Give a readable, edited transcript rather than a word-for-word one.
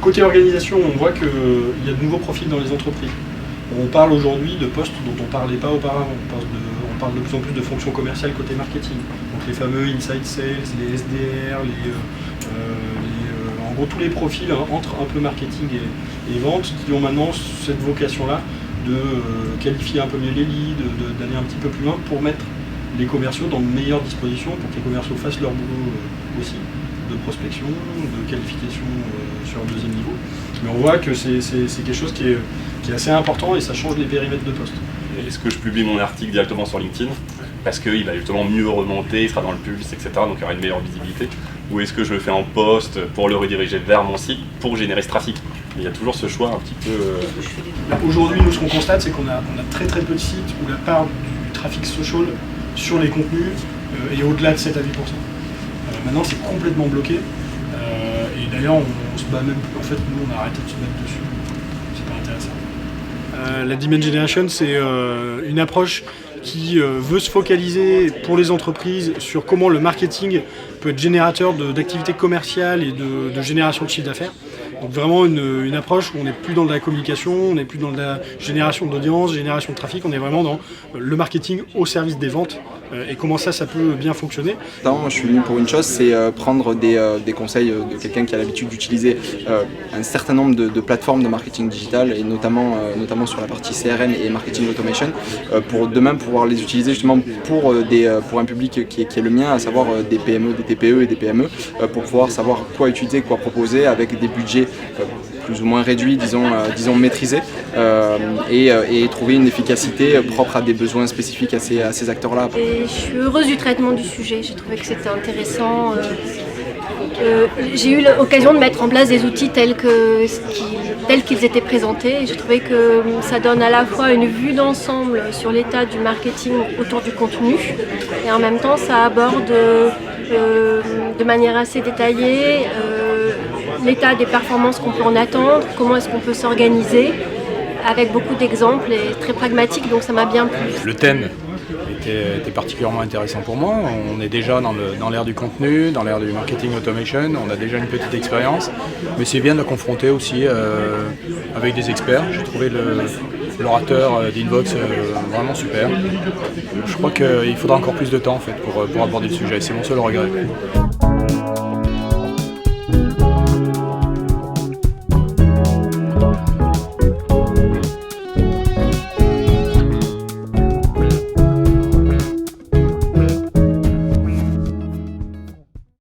Côté organisation, on voit qu'il y a de nouveaux profils dans les entreprises. On parle aujourd'hui de postes dont on ne parlait pas auparavant. On parle de plus en plus de fonctions commerciales côté marketing. Donc les fameux inside sales, les SDR, en gros tous les profils entre un peu marketing et vente qui ont maintenant cette vocation-là de qualifier un peu mieux les leads, d'aller un petit peu plus loin pour mettre les commerciaux dans de meilleures dispositions pour que les commerciaux fassent leur boulot aussi, de prospection, de qualification sur un deuxième niveau. Mais on voit que c'est quelque chose qui est assez important et ça change les périmètres de poste. Est-ce que je publie mon article directement sur LinkedIn parce qu'il va justement mieux remonter, il sera dans le pulse, etc. Donc il y aura une meilleure visibilité. Ou est-ce que je le fais en post pour le rediriger vers mon site pour générer ce trafic? Il y a toujours ce choix un petit peu... Aujourd'hui, nous, ce qu'on constate, c'est qu'on a très très peu de sites où la part du trafic social sur les contenus est au-delà de 7 à 8%. Maintenant, c'est complètement bloqué. Et d'ailleurs, on se bat même plus. En fait, nous, on a arrêté de se mettre dessus. C'est pas intéressant. La Demand Generation, c'est une approche qui veut se focaliser pour les entreprises sur comment le marketing peut être générateur d'activités commerciales et de génération de chiffre d'affaires. Donc vraiment une approche où on n'est plus dans de la communication, on n'est plus dans de la génération d'audience, génération de trafic, on est vraiment dans le marketing au service des ventes et comment ça peut bien fonctionner. Moi je suis venu pour une chose, c'est prendre des conseils de quelqu'un qui a l'habitude d'utiliser un certain nombre de plateformes de marketing digital et notamment sur la partie CRM et marketing automation pour demain pouvoir les utiliser justement pour un public qui est le mien, à savoir des PME, des TPE et des PME pour pouvoir savoir quoi utiliser, quoi proposer avec des budgets plus ou moins réduits, disons maîtrisés et trouver une efficacité propre à des besoins spécifiques à ces acteurs-là. Et je suis heureuse du traitement du sujet, j'ai trouvé que c'était intéressant. J'ai eu l'occasion de mettre en place des outils tels qu'ils étaient présentés et j'ai trouvé que ça donne à la fois une vue d'ensemble sur l'état du marketing autour du contenu et en même temps ça aborde de manière assez détaillée l'état des performances qu'on peut en attendre, comment est-ce qu'on peut s'organiser avec beaucoup d'exemples et très pragmatique, donc ça m'a bien plu. Le thème était particulièrement intéressant pour moi. On est déjà dans l'ère du contenu, dans l'ère du marketing automation, on a déjà une petite expérience, mais c'est bien de le confronter aussi avec des experts. J'ai trouvé l'orateur d'Invox vraiment super. Je crois qu'il faudra encore plus de temps en fait, pour aborder le sujet, c'est mon seul regret.